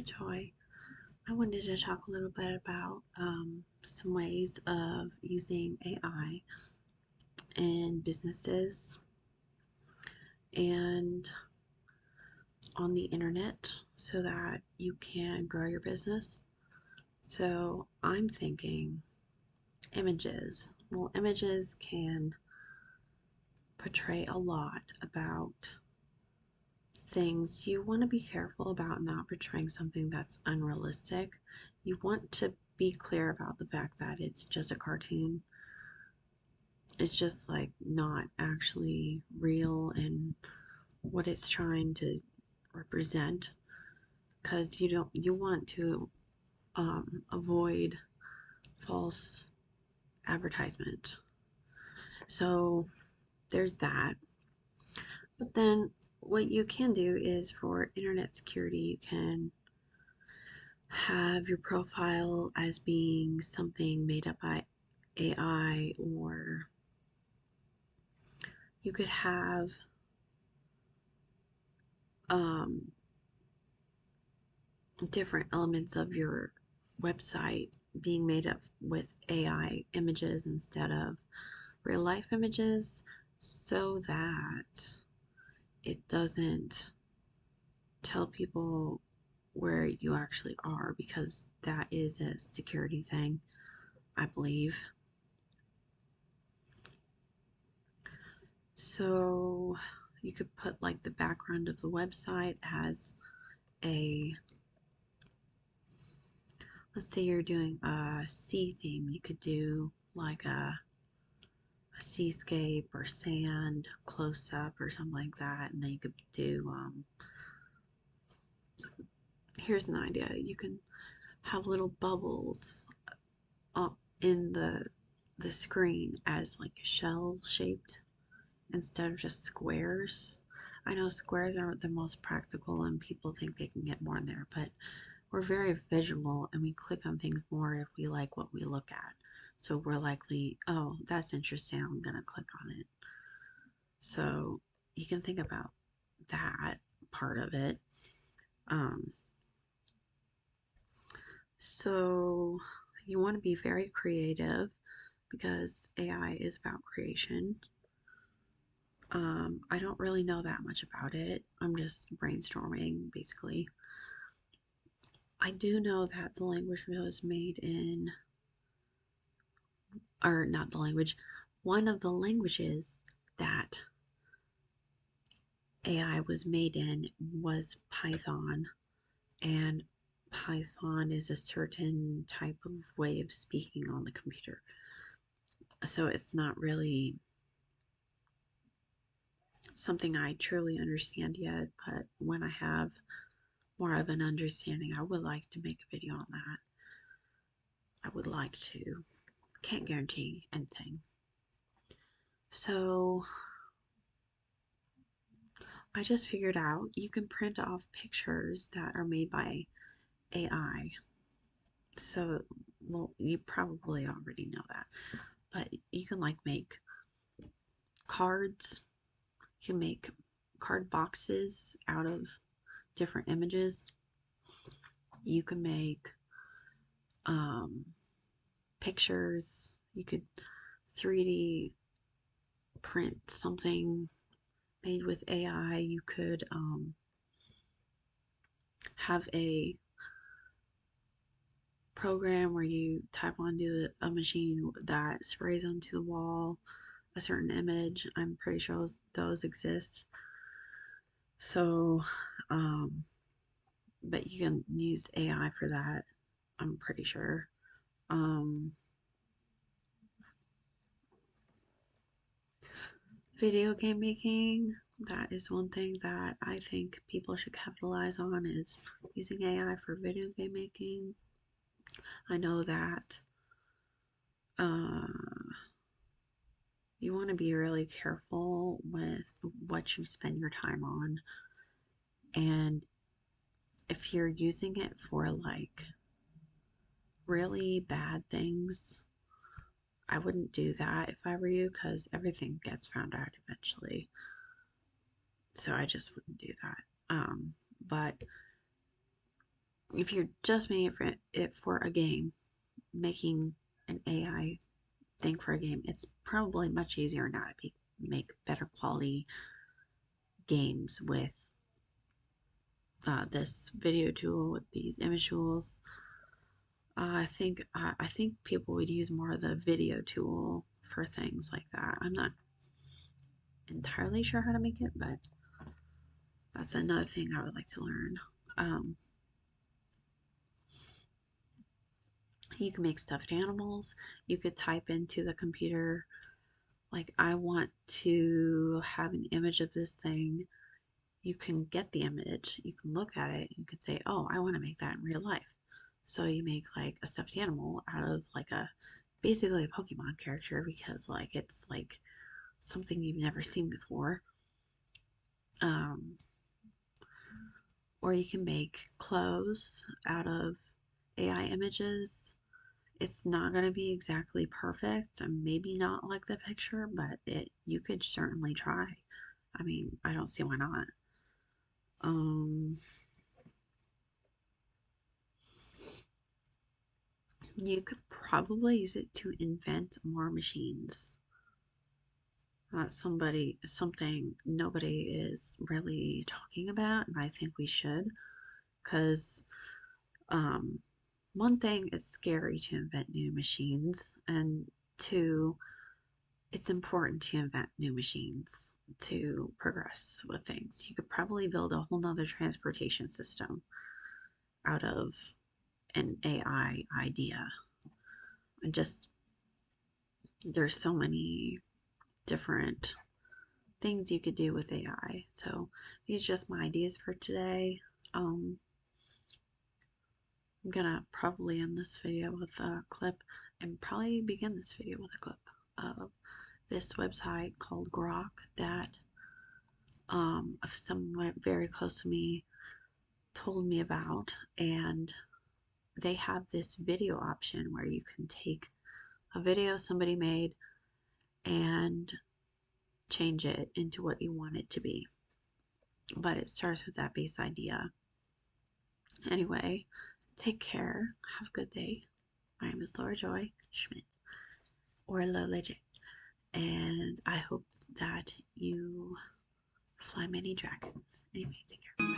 Joy. I wanted to talk a little bit about some ways of using AI in businesses and on the internet so that you can grow your business. So I'm thinking images. Well, images can portray a lot about things. You want to be careful about not portraying something that's unrealistic. You want to be clear about the fact that it's just a cartoon. It's just like not actually real and what it's trying to represent, because you want to avoid false advertisement. So there's that. But then what you can do is for internet security, you can have your profile as being something made up by AI, or you could have um, different elements of your website being made up with AI images instead of real life images so that it doesn't tell people where you actually are, because that is a security thing, I believe. So you could put like the background of the website as a, let's say you're doing a sea theme, you could do like a seascape or sand close up or something like that, and then you could do here's an idea, you can have little bubbles up in the screen as like shell shaped instead of just squares. I know squares aren't the most practical and people think they can get more in there, but we're very visual and we click on things more if we like what we look at. So we're likely, oh, that's interesting, I'm gonna click on it. So you can think about that part of it. Um, so you want to be very creative because AI is about creation. I don't really know that much about it. I'm just brainstorming basically. I do know that the language was made in, or not the language, one of the languages that AI was made in was Python, and Python is a certain type of way of speaking on the computer. So it's not really something I truly understand yet, but when I have more of an understanding, I would like to make a video on that. I would like to. Can't guarantee anything. So I just figured out you can print off pictures that are made by AI. So, well, you probably already know that, but you can like make cards. You can make card boxes out of different images. You can make um, pictures. You could 3D print something made with AI. You could have a program where you type onto a machine that sprays onto the wall a certain image. I'm pretty sure those exist. So, um, but you can use AI for that, I'm pretty sure. Um, Video game making, that is one thing that I think people should capitalize on, is using AI for video game making. I know that uh, you want to be really careful with what you spend your time on. And if you're using it for like really bad things, I wouldn't do that if I were you, because everything gets found out eventually. So I just wouldn't do that. But if you're just making it for a game, making an AI thing for a game, it's probably much easier now to make better quality games with this video tool, with these image tools. I think people would use more of the video tool for things like that. I'm not entirely sure how to make it, but that's another thing I would like to learn. Um, you can make stuffed animals. You could type into the computer, like, I want to have an image of this thing. You can get the image, you can look at it, you could say, oh, I want to make that in real life. So you make like a stuffed animal out of like basically a Pokemon character, because like it's like something you've never seen before. Um, or you can make clothes out of AI images. It's not going to be exactly perfect and maybe not like the picture, but you could certainly try. I mean, I don't see why not. Um, you could probably use it to invent more machines. That's something nobody is really talking about, and I think we should, because um, one thing, it's scary to invent new machines, and two, it's important to invent new machines to progress with things. You could probably build a whole nother transportation system out of an AI idea. And just, there's so many different things you could do with AI. So these are just my ideas for today. Um, I'm gonna probably end this video with a clip and probably begin this video with a clip of this website called Grok that someone very close to me told me about, and they have this video option where you can take a video somebody made and change it into what you want it to be. But it starts with that base idea. Anyway, take care. Have a good day. My name is Laura Joy Schmidt, or Lola J. And I hope that you fly many dragons. Anyway, take care.